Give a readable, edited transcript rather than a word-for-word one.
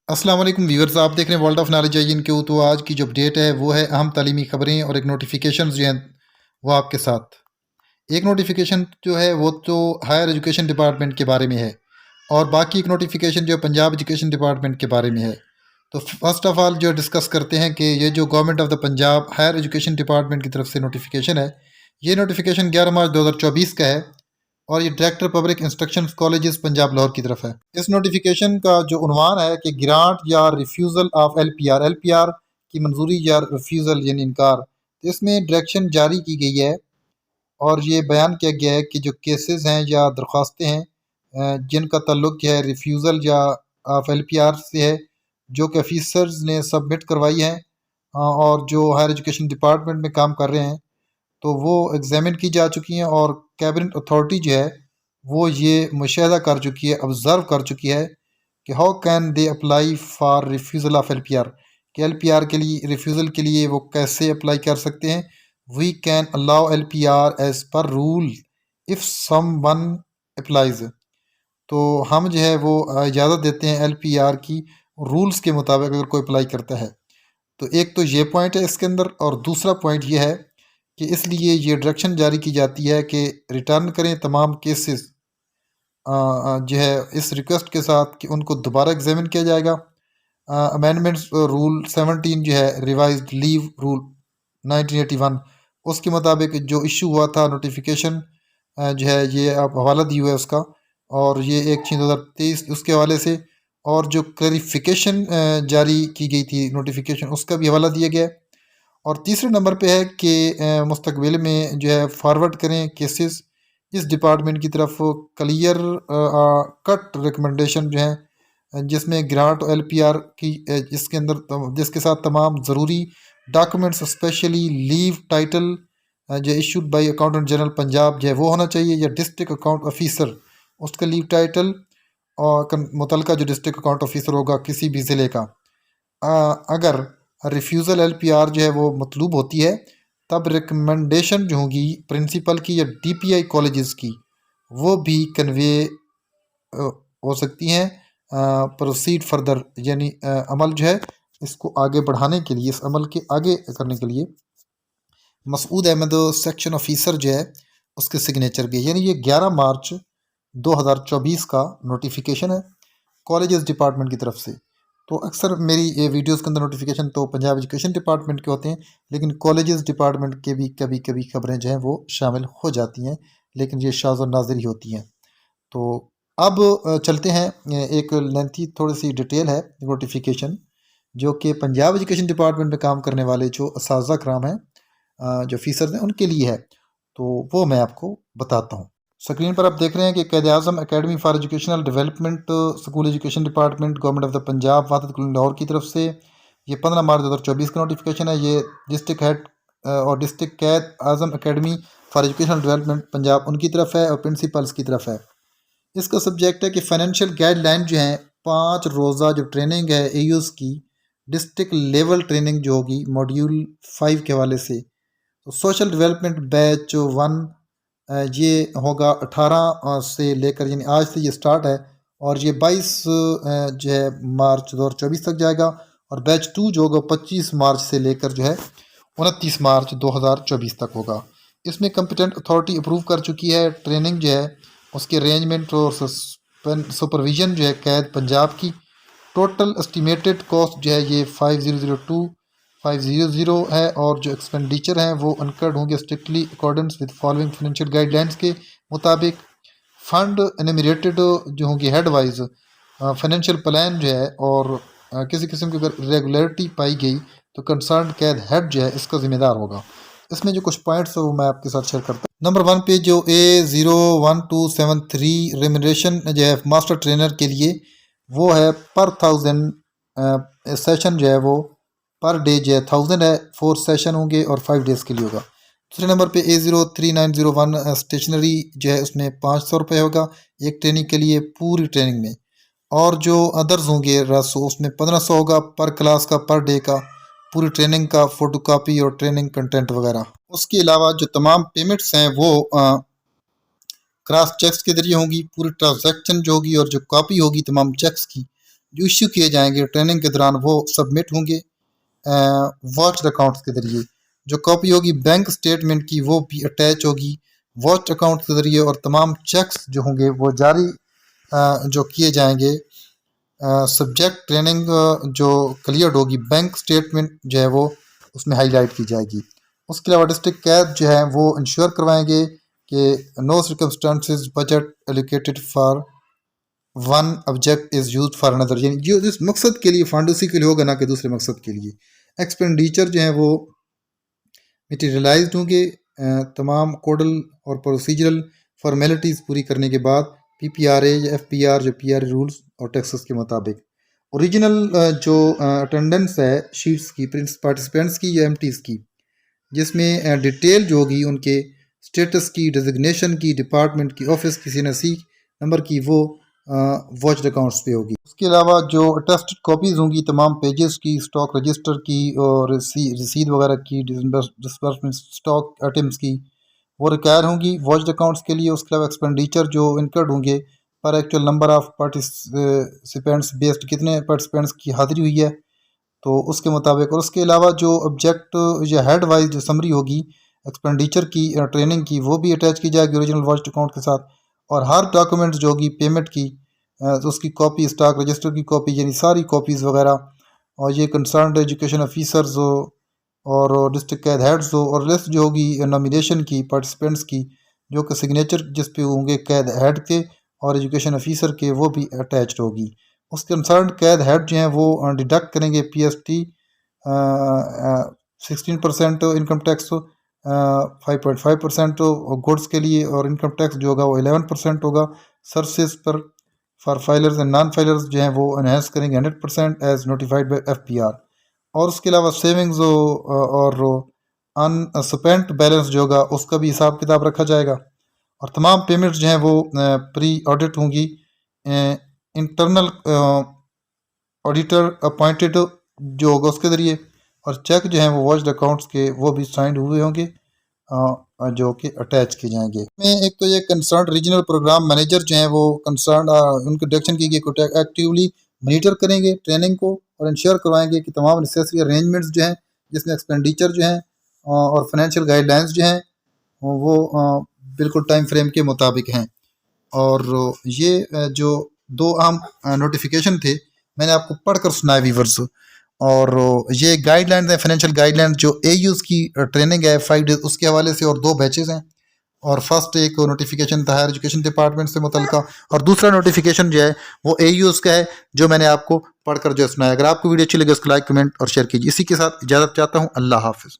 अस्सलाम वालेकुम व्यूअर्स, आप देख रहे हैं world of knowledge IN Q. तो आज की जो अपडेट है वो है अहम तालीमी खबरें और एक नोटिफिकेशन जो हैं वो आपके साथ। एक नोटिफिकेशन जो है वो तो हायर एजुकेशन डिपार्टमेंट के बारे में है और बाकी एक नोटिफिकेशन जो पंजाब एजुकेशन डिपार्टमेंट के बारे में है। तो फर्स्ट ऑफ ऑल जो डिस्कस करते हैं कि ये जो government of the Punjab higher education department की तरफ से नोटिफिकेशन है, ये नोटिफिकेशन 11 मार्च 2024 का है और ये director public instruction colleges Punjab Lahore की तरफ है। इस नोटिफिकेशन का जो उन्वान है कि ग्रांट या रिफ्यूज़ल ऑफ एलपीआर की मंजूरी या रिफ्यूज़ल यानी इनकार। तो इसमें डायरेक्शन जारी की गई है और ये बयान किया गया है कि जो केसेस हैं या दरख्वास्तें हैं जिनका ताल्लुक है रिफ्यूज़ल या ऑफ एलपीआर से है, जो कि ऑफिसर्स ने सबमिट करवाई हैं और जो हायर एजुकेशन डिपार्टमेंट में काम कर रहे हैं, तो वो एग्जामिन की जा चुकी हैं और कैबिनेट अथॉरिटी जो है वो ये मुशाहिदा कर चुकी है, ऑब्ज़र्व कर चुकी है कि how can they apply for refusal of LPR, कि एलपीआर के लिए रिफ्यूज़ल के लिए वो कैसे अप्लाई कर सकते हैं। We can allow LPR as per rule if someone applies. तो हम जो है वो इजाज़त देते हैं एलपीआर की रूल्स के मुताबिक अगर कोई अप्लाई करता है। तो एक तो ये पॉइंट है इसके अंदर और दूसरा पॉइंट ये है कि इसलिए ये डायरेक्शन जारी की जाती है कि रिटर्न करें तमाम केसेस जो है इस रिक्वेस्ट के साथ कि उनको दोबारा एग्जामिन किया जाएगा। अमेंडमेंट्स रूल 17 जो है रिवाइज्ड लीव रूल 1981 उसके मुताबिक जो इशू हुआ था नोटिफिकेशन जो है ये अब हवाला दी हुआ है उसका, और ये 1/6/2023 उसके हवाले से, और जो क्लैरिफिकेशन जारी की गई थी नोटिफिकेशन उसका भी हवाला दिया गया है। और तीसरे नंबर पे है कि मुस्तकबिल में जो है फॉरवर्ड करें केसेस इस डिपार्टमेंट की तरफ क्लियर कट रिकमेंडेशन जो है जिसमें ग्रांट और एलपीआर की जिसके अंदर जिसके साथ तमाम ज़रूरी डॉक्यूमेंट्स स्पेशली लीव टाइटल जो issued by accountant general Punjab जो है वो होना चाहिए, या डिस्ट्रिक्ट अकाउंट ऑफिसर उसका लीव टाइटल, और मुतलका जो डिस्ट्रिक्ट अकाउंट ऑफिसर होगा किसी भी ज़िले का, अगर रिफ्यूज़ल एलपीआर जो है वो मतलूब होती है तब रिकमेंडेशन जो होगी प्रिंसिपल की या डीपीआई कॉलेजेस की वो भी कन्वे हो सकती हैं प्रोसीड फर्दर, यानी अमल जो है इसको आगे बढ़ाने के लिए, इस अमल के आगे करने के लिए मसूद अहमद सेक्शन ऑफिसर जो है उसके सिग्नेचर भी है। यानी ये 11 मार्च 2024 का नोटिफिकेशन है कॉलेजेस डिपार्टमेंट की तरफ से। तो अक्सर मेरी ये वीडियोस के अंदर नोटिफिकेशन तो पंजाब एजुकेशन डिपार्टमेंट के होते हैं, लेकिन कॉलेजेस डिपार्टमेंट के भी कभी कभी खबरें जो हैं वो शामिल हो जाती हैं, लेकिन ये शाज़ और नाज़िर ही होती हैं। तो अब चलते हैं एक लेंथी थोड़ी सी डिटेल है नोटिफिकेशन जो कि पंजाब एजुकेशन डिपार्टमेंट में काम करने वाले जो असातिज़ा कराम हैं, जो फीसर्स हैं उनके लिए है, तो वो मैं आपको बताता हूँ। स्क्रीन पर आप देख रहे हैं कि Quaid Azam academy for educational development school education department government of the Punjab Wahdat colony Lahore की तरफ से ये 15 मार्च 2024 का नोटिफिकेशन है। ये डिस्ट्रिक्ट हेड और district Quaid Azam academy for educational development Punjab उनकी तरफ है और प्रिंसिपल्स की तरफ है। इसका सब्जेक्ट है कि फाइनेंशियल गाइडलाइन जो हैं 5 रोज़ा जो ट्रेनिंग है एयूज़ की डिस्ट्रिक्ट लेवल ट्रेनिंग जो होगी मॉड्यूल 5 के हवाले से। तो सोशल डेवलपमेंट बैच 1 ये होगा 18 से लेकर, यानी आज से ये स्टार्ट है और ये 22 जो है मार्च 2024 तक जाएगा, और बैच 2 जो होगा 25 मार्च से लेकर जो है 29 मार्च 2024 तक होगा। इसमें कंपिटेंट अथॉरिटी अप्रूव कर चुकी है ट्रेनिंग जो है उसके अरेंजमेंट और सुपरविज़न जो है कैद पंजाब की। टोटल एस्टिमेटेड कॉस्ट जो है ये 5002,500 है, और जो एक्सपेंडिचर हैं वो अनकर्ड होंगे strictly accordance with following financial guidelines के मुताबिक। फंड एनिमरेटेड जो होंगे हेड वाइज फाइनेंशियल प्लान जो है, और किसी किस्म की अगर रेगुलरिटी पाई गई तो कंसर्न कैद हेड जो है इसका ज़िम्मेदार होगा। इसमें जो कुछ पॉइंट्स है वो मैं आपके साथ शेयर करता हूँ। नंबर 1 पे जो A01273 रेम्यूनरेशन जो है मास्टर ट्रेनर के लिए वो है पर 1000 सेशन जो है वो पर डे जो है 1000 है, 4 सेशन होंगे और 5 डेज़ के लिए होगा। दूसरे नंबर पे A03901 स्टेशनरी जो है उसमें 500 रुपये होगा एक ट्रेनिंग के लिए पूरी ट्रेनिंग में, और जो अदर्स होंगे रसो उसमें 1500 होगा पर क्लास का पर डे का पूरी ट्रेनिंग का फ़ोटोकॉपी और ट्रेनिंग कंटेंट वगैरह। उसके अलावा जो तमाम पेमेंट्स हैं वो क्रॉस चेक्स के जरिए होंगी, पूरी ट्रांजैक्शन जो होगी और जो कॉपी होगी तमाम चेक्स की जो इश्यू किए जाएंगे ट्रेनिंग के दौरान वो सबमिट होंगे वॉच अकाउंट्स के ज़रिए। जो कॉपी होगी बैंक स्टेटमेंट की वो भी अटैच होगी वॉच अकाउंट के ज़रिए, और तमाम चेक्स जो होंगे वो जारी जो किए जाएंगे सब्जेक्ट ट्रेनिंग जो क्लियर होगी बैंक स्टेटमेंट जो है वो उसमें हाईलाइट की जाएगी। उसके अलावा डिस्ट्रिक्ट कैब जो है वो इंश्योर करवाएंगे कि no circumstances budget allocated for one object is use for another, यानी जो जिस मकसद के लिए फंड उसी के लिए होगा ना कि दूसरे मकसद के लिए। एक्सपेंडिचर जो है वो मटीरियलाइज्ड होंगे तमाम कोडल और प्रोसीजरल फॉर्मेलिटीज़ पूरी करने के बाद पीपीआरए या एफपीआर जो पीआरए रूल्स और टैक्सेस के मुताबिक। ओरिजिनल जो अटेंडेंस है शीट्स की पार्टिसिपेंट्स की या एमटीज़ की, जिसमें डिटेल जो होगी उनके स्टेटस की, डिजिग्नेशन की, डिपार्टमेंट की, ऑफिस की, सीएनसी नंबर की, वो वॉच अकाउंट्स पे होगी। उसके अलावा जो अटेस्टेड कॉपीज़ होंगी तमाम पेजेस की, स्टॉक रजिस्टर की और रसीद वगैरह की, डिसबर्समेंट स्टॉक आइटम्स की, वो रिक्वायर होंगी वॉच अकाउंट्स के लिए। उसके अलावा एक्सपेंडिचर जो इनकर्ड होंगे पर actual number of participants based, कितने पार्टिसिपेंट्स की हाजिरी हुई है तो उसके मुताबिक। और उसके अलावा जो ऑब्जेक्ट या हेड वाइज जो समरी होगी एक्सपेंडिचर की ट्रेनिंग की वो भी अटैच की जाएगी ओरिजिनल वॉच अकाउंट के साथ। और हर डॉक्यूमेंट जो होगी पेमेंट की तो उसकी कॉपी, स्टॉक रजिस्टर की कॉपी, यानी सारी कॉपीज़ वगैरह। और ये कंसर्न एजुकेशन ऑफिसर्स हो और डिस्ट्रिक्ट कैद हेड्स हो, और लिस्ट जो होगी नॉमिनेशन की पार्टिसिपेंट्स की जो कि सिग्नेचर जिस पे होंगे कैद हेड के और एजुकेशन ऑफिसर के, वो भी अटैच्ड होगी। उसके कंसर्न कैद हेड जो हैं वो डिडक्ट करेंगे पीएसटी 16% इनकम टैक्स, 5.5% गुड्स के लिए, और इनकम टैक्स जो होगा वो 11% होगा। सर्विसेज पर for filers and non filers जो हैं वो एनहेंस करेंगे 100% एज नोटिफाइड बाई एफपीआर। और उसके अलावा सेविंग्स और अनस्पेंट बैलेंस जो होगा उसका भी हिसाब किताब रखा जाएगा। और तमाम पेमेंट्स जो हैं वो प्री ऑडिट होंगी इंटरनल ऑडिटर अपॉइंटेड जो होगा उसके ज़रिए। और चेक जो हैं वो वॉच्ड अकाउंट्स के वो भी साइंड हुए होंगे जो कि अटैच किए जाएंगे। में एक तो ये कंसर्न रीजनल प्रोग्राम मैनेजर जो हैं वो कंसर्न उनकी डायरेक्शन की गई एक्टिवली मॉनिटर करेंगे ट्रेनिंग को और इंश्योर करवाएंगे कि तमाम नेसेसरी अरेंजमेंट्स जो हैं जिसमें एक्सपेंडिचर जो हैं और फाइनेंशियल गाइडलाइंस जो हैं वो बिल्कुल टाइम फ्रेम के मुताबिक हैं। और ये जो दो अहम नोटिफिकेशन थे मैंने आपको पढ़कर सुनाया व्यूअर्स। और ये गाइडलाइंस है फाइनेंशियल गाइडलाइंस जो एयूज़ की ट्रेनिंग है 5 डेज उसके हवाले से, और 2 बैचेज़ हैं। और फर्स्ट एक नोटिफिकेशन था हायर एजुकेशन डिपार्टमेंट से मुतल्लिका, और दूसरा नोटिफिकेशन जो है वो एयूज़ का है जो मैंने आपको पढ़कर जो सुनाया। अगर आपको वीडियो अच्छी लगे उसको लाइक, कमेंट और शेयर कीजिए। इसी के साथ इजाज़त चाहता हूँ। अल्लाह हाफिज़।